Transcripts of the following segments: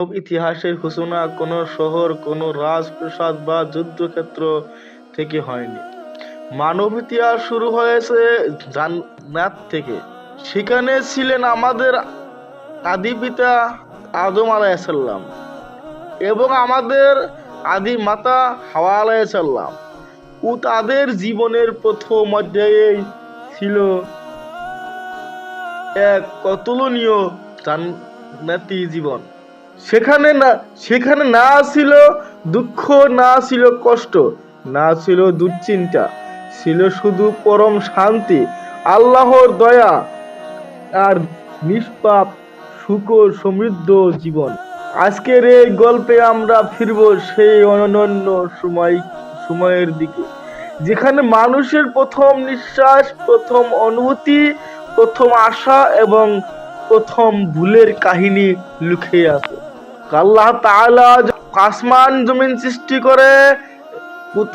ইতিহাসের সূচনা কোনো শহর, কোনো রাজপ্রাসাদ বা যুদ্ধক্ষেত্র থেকে হয়নি। মানব ইতিহাস শুরু হয়েছে জান্নাত থেকে। সেখানে ছিলেন আমাদের আদি পিতা আদম আলাইহিসসালাম এবং আমাদের আদি মাতা হাওয়া আলাইহিসসালাম। ও তাদের জীবনের প্রথম অধ্যায়েই ছিল এক অতুলনীয় জান্নাতি জীবন। সেখানে না ছিল দুঃখ, না ছিল কষ্ট, না ছিল দুশ্চিন্তা, ছিল শুধু পরম শান্তি, আল্লাহর দয়া আর নিষ্পাপ সুখ ও সমৃদ্ধ জীবন। আজকের এই গল্পে আমরা ফিরব সেই অনন্য সময়ের দিকে, যেখানে মানুষের প্রথম নিঃশ্বাস, প্রথম অনুভূতি, প্রথম আশা এবং প্রথম ভুলের কাহিনী লুকিয়ে আছে। আল্লাহ তাআলা আসমান জমিন সৃষ্টি করে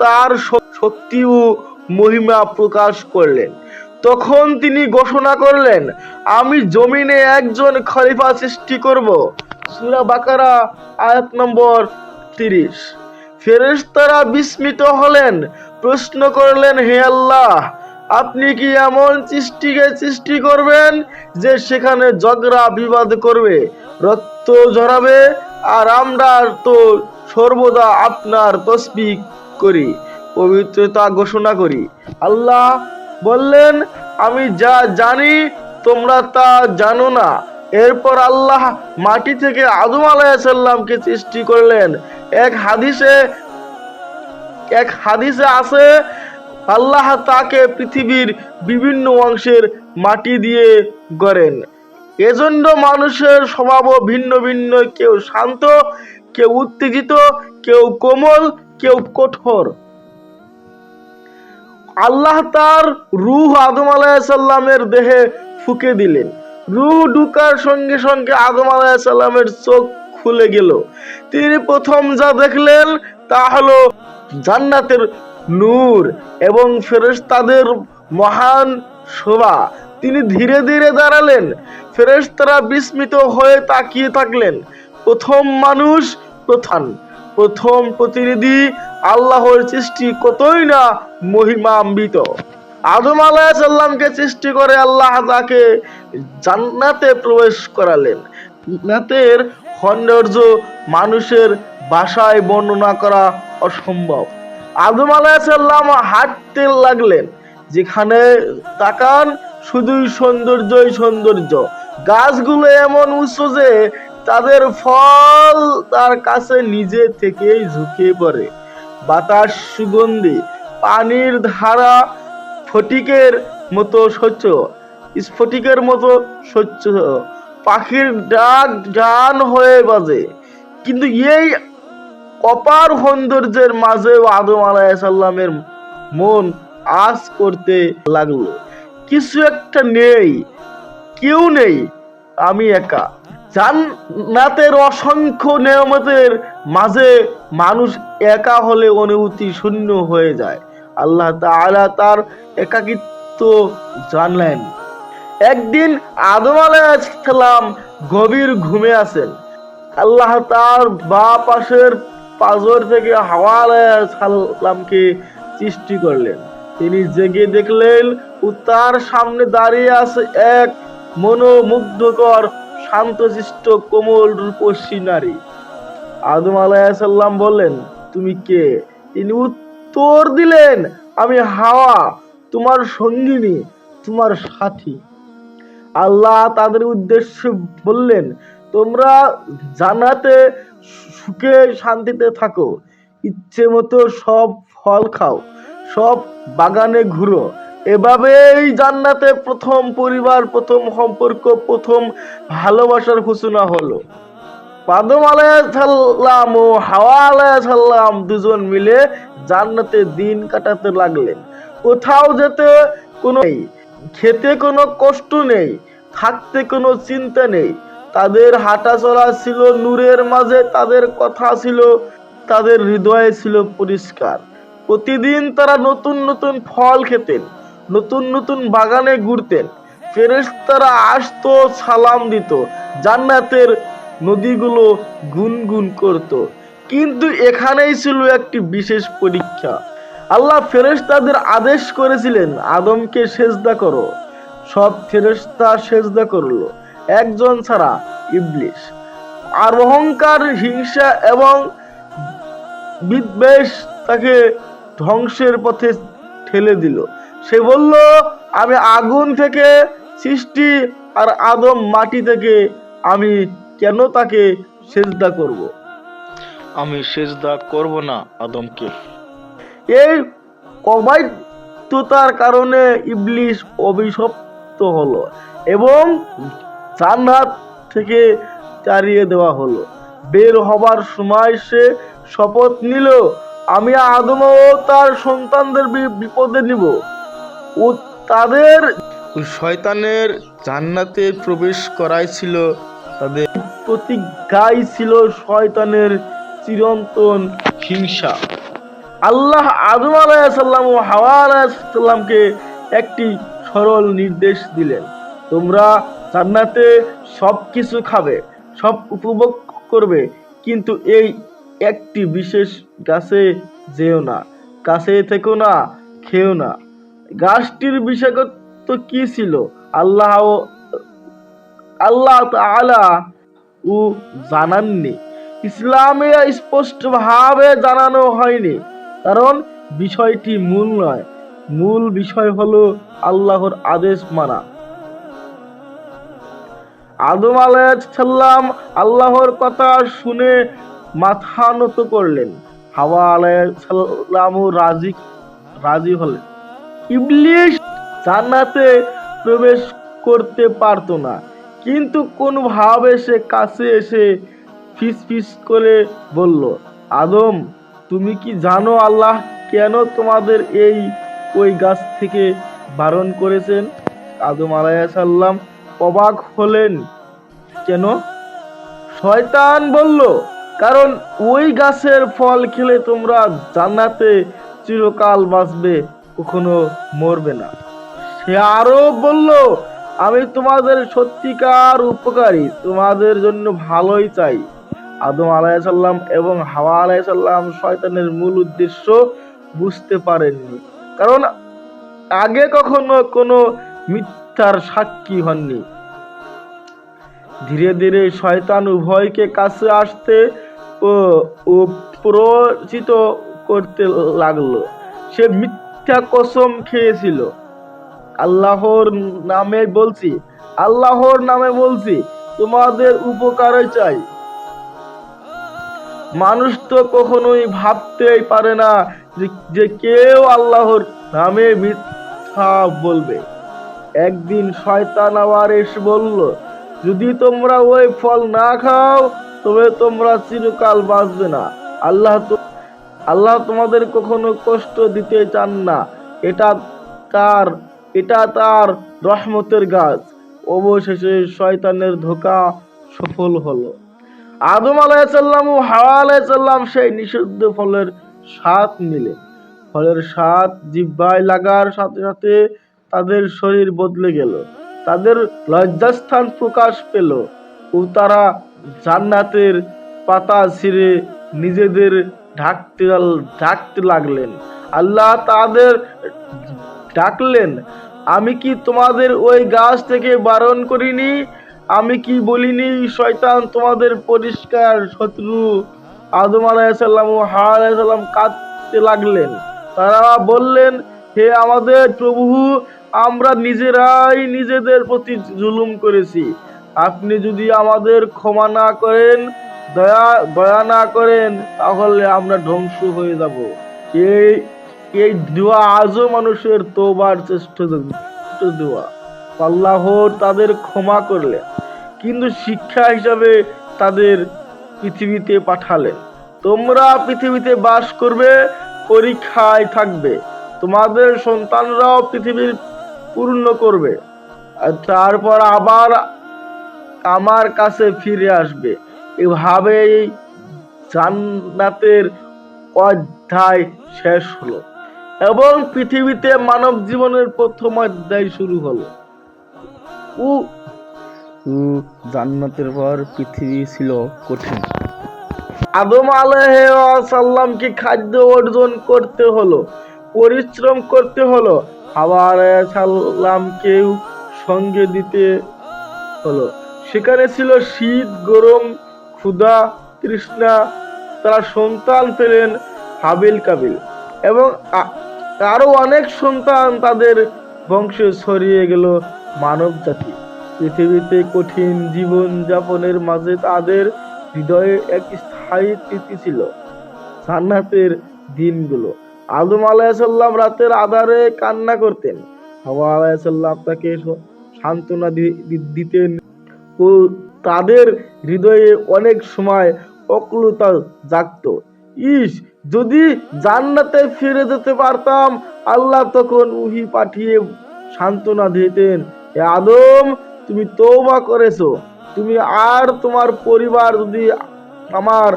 তার শক্তি ও মহিমা প্রকাশ করলেন, তখন তিনি ঘোষণা করলেন, আমি জমিনে একজন খলিফা সৃষ্টি করব। সূরা বাকারা আয়াত নম্বর 30। ফেরেশতারা বিস্মিত হলেন, প্রশ্ন করলেন, হে আল্লাহ, আপনি কি এমন সৃষ্টি করবেন যে সেখানে ঝগড়া বিবাদ করবে, রক্ত ঝরাবে? আর আমরা তো সর্বদা আপনার তাসবিহ করি, পবিত্রতা ঘোষণা করি। আল্লাহ বললেন, আমি যা জানি তোমরা তা জানো না। এরপর আল্লাহ মাটি থেকে আদম আলাইহিসসালামকে সৃষ্টি করলেন। এক হাদিসে আছে, আল্লাহ তাকে পৃথিবীর বিভিন্ন অংশের মাটি দিয়ে গড়েন। এজন্য মানুষের স্বভাবও ভিন্ন ভিন্ন, কেউ শান্ত, কেউ উত্তেজিত, কেউ কোমল, কেউ কঠোর। আল্লাহ তার রূহ আদম আলাইহিসসালামের দেহে ফুঁকে দিলেন। রূহ ঢুকার সঙ্গে সঙ্গে আদম আলাইহিসসালামের চোখ খুলে গেল। তিনি প্রথম যা দেখলেন তা হলো জান্নাতের নূর এবং ফেরেশতাদের মহান শোভা। তিনি ধীরে ধীরে দাঁড়ালেন। ফেরেশতারা বিস্মিত হয়ে তাকিয়ে থাকলেন। প্রথম মানুষ, প্রথম প্রতিনিধি, আল্লাহর সৃষ্টি কতই না মহিমান্বিত। আদম আলাইহিসসালামকে সৃষ্টি করে আল্লাহ তাকে জান্নাতে প্রবেশ করালেন। জান্নাতের সৌন্দর্য মানুষের ভাষায় বর্ণনা করা অসম্ভব। আদম আলাইহিসসালাম হাঁটতে লাগলেন, যেখানে তাকান শুধুই সৌন্দর্যই সৌন্দর্য। গাছগুলো এমন উঁচু যে তাদের ফল তার কাছে নিজে থেকেই ঝুঁকে পড়ে। বাতাস সুগন্ধি, পানির ধারা স্ফটিকের মতো স্বচ্ছ, পাখির ডাক গান হয়ে বাজে। কিন্তু এই অপার সৌন্দর্যের মাঝেও আদম আলাইহিসসালামের মন আজ করতে লাগলো, কিছু একটা নেই, কেউ নেই, আমি একা। জান্নাতের অসংখ্য নেয়ামতের মাঝে মানুষ একা হলে অনুভূতি শূন্য হয়ে যায়। আল্লাহ তাআলা তার একাকিত্ব জানলেন। একদিন আদম আলাইহিসসালাম গভীর ঘুমে আছেন। আল্লাহ তার বাঁ পাশের পাঁজর থেকে হাওয়া আলাইহিসসালামকে সৃষ্টি করলেন। তিনি জেগে দেখলেন ও তার সামনে দাঁড়িয়ে আছে এক মনোমুগ্ধকর, শান্তশিষ্ট, কোমল রূপসী নারী। আদম আলাইহিসসালাম বললেন, তুমি কে? তিনি উত্তর দিলেন, আমি হাওয়া, তোমার সঙ্গিনী, তোমার সাথী। আল্লাহ তাদের উদ্দেশ্যে বললেন, তোমরা জান্নাতে সুখে শান্তিতে থাকো, ইচ্ছে মতো সব ফল খাও, সব বাগানে ঘুরো। এভাবেই জান্নাতে প্রথম পরিবার, প্রথম সম্পর্ক, প্রথম ভালোবাসার সূচনা হলো। আদম আলাইহিসসালাম ও হাওয়া আলাইহিসসালাম দুজন মিলে জান্নাতে দিন কাটাতে লাগলেন। কোথাও যেতে কোনো নেই, খেতে কোনো কষ্ট নেই, থাকতে কোনো চিন্তা নেই। তাদের হাঁটা চলা ছিল নূরের মাঝে, তাদের কথা ছিল, তাদের হৃদয় ছিল পরিষ্কার। প্রতিদিন তারা নতুন নতুন ফল খেতেন, নতুন নতুন বাগানে ঘুরতেন। ফেরেশতারা আসতো, সালাম দিত। জান্নাতের নদীগুলো গুনগুন করত। কিন্তু এখানেই ছিল একটি বিশেষ পরীক্ষা। আল্লাহ ফেরেশতাদের আদেশ করেছিলেন, আদমকে সেজদা করো। সব ফেরেশতা সেজদা করলো, একজন ছাড়া, ইবলিস। আর অহংকার, হিংসা এবং বিদ্বেষ তাকে ধ্বংসের পথে ঠেলে দিল। সে বলল, আমি আগুন থেকে সৃষ্টি আর আদম মাটি থেকে, আমি কেন তাকে সেজদা করব? আমি সেজদা করব না আদমকে। এই অবাধ্যতার কারণে ইবলিস অভিশপ্ত হলো এবং জান্নাত থেকে তাড়িয়ে দেওয়া হলো। বের হবার সময় সে শপথ নিল, আমি আদম ও তার সন্তানদের বিপদে নিব ও তাদের। শয়তানের জান্নাতে প্রবেশ করাই ছিল তাদের প্রতিজ্ঞাই ছিল শয়তানের চিরন্তন হিংসা। আল্লাহ আদম আলাইহিসসালাম ও হাওয়া আলাইহিসসালামকে একটি সরল নির্দেশ দিলেন, তোমরা জান্নাতে সব কিছু খাবে, সব উপভোগ করবে, কিন্তু এই একটি বিশেষ গাছে যেও না, কাছে থেকো না, খেও না। গাছটির বিশেষত্ব কি ছিল আল্লাহ তাআলা ও জানাননি, ইসলামে স্পষ্টভাবে জানানো হয়নি, কারণ বিষয়টি মূল নয়। মূল বিষয় হলো আল্লাহর আদেশ মানা। আদম আলাইহিসসালাম আল্লাহর কথা শুনে মাথা নত করলেন, হাওয়া আলাইহিসসালামও রাজি হলেন। ইবলিস জান্নাতে প্রবেশ করতে পারত না, কিন্তু কোনোভাবে সে কাছে এসে ফিসফিস করে বলল, আদম, তুমি কি জানো আল্লাহ কেন তোমাদের ওই গাছ থেকে বারণ করেছেন? আদম আলাইহিসসালাম অবাক হলেন, কেন? শয়তান বলল, কারণ ওই গাছের ফল খেলে তোমরা জান্নাতে চিরকাল বাঁচবে, কখনো মরবে না। সে আরো বলল, আমি তোমাদের সত্যিকার উপকারী, তোমাদের জন্য ভালোই চাই। আদম আলাইহিসসালাম এবং হাওয়া আলাইহিসসালাম শয়তানের মূল উদ্দেশ্য বুঝতে পারেননি, কারণ আগে কখনো কোনো মিথ্যার সাক্ষী হননি। ধীরে ধীরে শয়তান উভয়কে কাছে আসতে ও প্ররোচিত করতে লাগলো। সে মিথ্যা কসম খেয়েছিল, আল্লাহর নামে বলছি, তোমাদের উপকারই চাই। মানুষ তো কখনোই ভাবতেই পারে না যে কেউ আল্লাহর নামে মিথ্যা বলবে। একদিন শয়তান আবার এসে বলল, যদি তোমরা ওই ফল না খাও তবে তোমরা চিরকাল বাঁচবে না। আল্লাহ তোমাদের কখনো কষ্ট দিতে চান না, এটা তার রহমতের গাছ। অবশেষে শয়তানের ধোঁকা সফল হলো। আদম আলাইহিসসালাম ও হাওয়া আলাইহিসসালাম সেই নিষিদ্ধ ফলের স্বাদ নিলেন। ফলের স্বাদ জিহ্বায় লাগার সাথে সাথে তাদের শরীর বদলে গেল, তাদের লজ্জাস্থান প্রকাশ পেল ও তারা জান্নাতের পাতা ছিঁড়ে নিজেদের ঢাকতে লাগলেন। আল্লাহ তাদের ডাকলেন, আমি কি তোমাদের ওই গাছ থেকে বারণ করিনি? আমি কি বলিনি শয়তান তোমাদের পরিষ্কার শত্রু? আদম আলাইহিসসালাম ও হাওয়া আলাইহিসসালাম কাঁদতে লাগলেন। তারা বললেন, হে আমাদের প্রভু, আমরা নিজেরাই নিজেদের প্রতি জুলুম করেছি। আপনি যদি আমাদের ক্ষমা না করেন, দয়া না করেন, তাহলে আমরা ধ্বংস হয়ে যাব। এই দোয়া আজও মানুষের তওবার শ্রেষ্ঠ দোয়া। আল্লাহ তাদের ক্ষমা করলেন, কিন্তু শিক্ষা হিসাবে তাদের পৃথিবীতে পাঠালেন। তোমরা পৃথিবীতে বাস করবে, পরীক্ষায় থাকবে, তোমাদের সন্তানরাও পৃথিবীর পূর্ণ করবে, আর তারপর আবার আমার কাছে ফিরে আসবে। এভাবেই জান্নাতের অধ্যায় শেষ হলো এবং পৃথিবীতে মানব জীবনের প্রথম অধ্যায় শুরু হলো। জান্নাতের পর পৃথিবী ছিল কঠিন। আদম আলাইহিসসালামকে খাদ্য অর্জন করতে হলো, পরিশ্রম করতে হলো। হাওয়া আলাইহিসসালামকেও সঙ্গে দিতে হলো। সেখানে ছিল শীত, গরম, ক্ষুধা, তৃষ্ণা। তারা সন্তান পেলেন হাবিল, কাবিল এবং আরো অনেক সন্তান। তাদের বংশে ছড়িয়ে গেল মানব জাতি। পৃথিবীতে কঠিন জীবন যাপনের মাঝে তাদের হৃদয়ে এক স্থায়ী স্মৃতি ছিল জান্নাতের দিনগুলো। আদম আলাইহিসসালাম রাতের আঁধারে কান্না করতেন, হাওয়া আলাইহিসসালাম তাকে সান্ত্বনা দিতেন ও তাদের হৃদয়ে অনেক সময় অকুলতা জাগত। যদি জান্নাতে ফিরে যেতে পারতাম। আল্লাহ তখন ওহী পাঠিয়ে সান্ত্বনা দিতেন, হে আদম, তুমি তওবা করেছো, তুমি আর তোমার পরিবার যদি আমার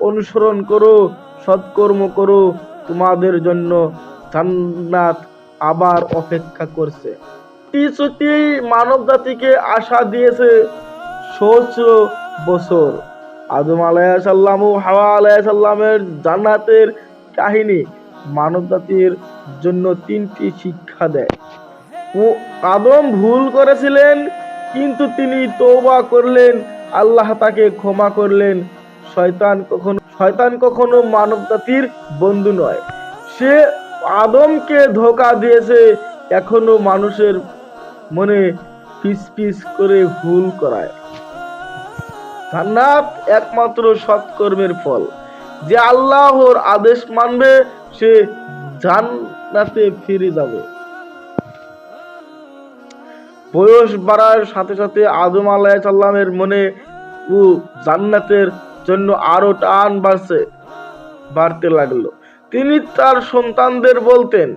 অনুসরণ করো, সৎকর্ম করো, তোমাদের জন্য জান্নাত আবার অপেক্ষা করছে। প্রতিশ্রুতি মানব জাতিকে আশা দিয়েছে সহস্র বছর। আদম আলাইহিসসালাম ও হাওয়া আলাইহিসসালামের জান্নাতের কাহিনী মানব জাতির জন্য 3টি শিক্ষা দেয়। ও আদম ভুল করেছিলেন, কিন্তু তিনি তওবা করলেন, আল্লাহ তাকে ক্ষমা করলেন। শয়তান কখনো মানব জাতির বন্ধু নয়। সে আদমকে ধোঁকা দিয়েছে, এখনো মানুষের মনে ফিসফিস করে ভুল করায়। জান্নাত একমাত্র সৎকর্মের ফল। যে আল্লাহর আদেশ মানবে সে জান্নাতে ফিরে যাবে। বয়স বাড়ার সাথে সাথে আদম আলাইহিসসালামের মনে ও জান্নাতের জন্য আরো টান বাড়তে লাগলো। তিনি তার সন্তানদের বলতেন,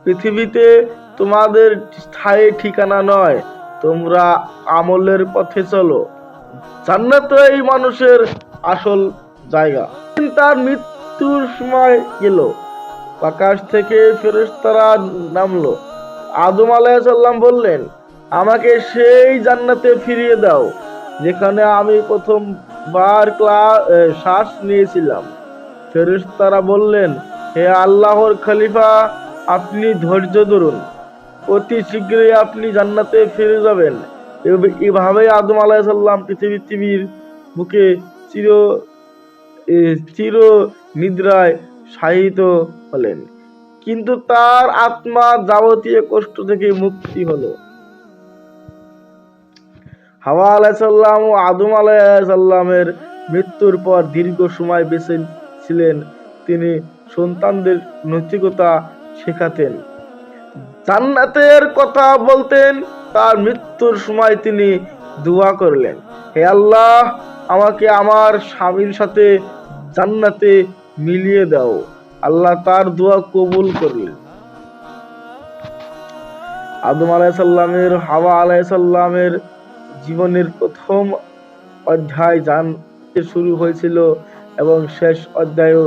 পৃথিবীতে তোমাদের স্থায়ী ঠিকানা নয়, তোমরা আমলের পথে চলো। জান্নাতই মানুষের আসল জায়গা। তার মৃত্যুর সময় গেল, আকাশ থেকে ফেরেশতারা নামলো। আদম আলাইহিসসালাম বললেন, আমাকে সেই জান্নাতে ফিরিয়ে দাও যেখানে আমি প্রথমবার শ্বাস নিয়েছিলাম। ফেরেশতারা বললেন, হে আল্লাহর খলিফা, আপনি ধৈর্য ধরুন, অতি শীঘ্রই আপনি জান্নাতে ফিরে যাবেন। এভাবেই আদম আলাইহিসসালাম পৃথিবীর বুকে চির নিদ্রায় শায়িত হলেন, কিন্তু তার আত্মা যাবতীয় কষ্ট থেকে মুক্তি হলো। হাওয়া আলাইহিসসালাম ও আদম আলাইহিসসালামের মৃত্যুর পর দীর্ঘ সময় বেঁচে ছিলেন। তিনি সন্তানদের নৈতিকতা শেখাতেন, জান্নাতের কথা বলতেন। তার মৃত্যুর সময় তিনি দোয়া করলেন, হে আল্লাহ, আমাকে আমার স্বামীর সাথে জান্নাতে মিলিয়ে দাও। আল্লাহ তার দোয়া কবুল করলেন। আদম আলাইহিসসালামের হাওয়া আলাইহিসসালামের জীবনের প্রথম অধ্যায় জান্নাতে শুরু হয়েছিল এবং শেষ অধ্যায়ও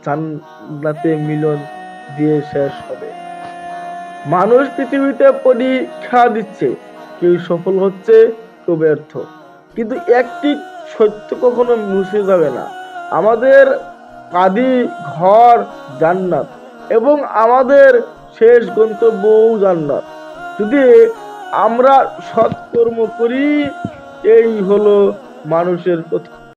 জান্নাতে মিলন দিয়ে শেষ হবে। মানুষ পৃথিবীতে পরীক্ষা দিচ্ছে, কেউ সফল হচ্ছে, কেউ ব্যর্থ, কিন্তু একটি সত্য কখনো মুছে যাবে না, আমাদের আদি ঘর জান্নাত এবং আমাদের শেষ গন্তব্যও জান্নাত। যদি আমরা সৎকর্ম করি, এই হলো মানুষের প্রথম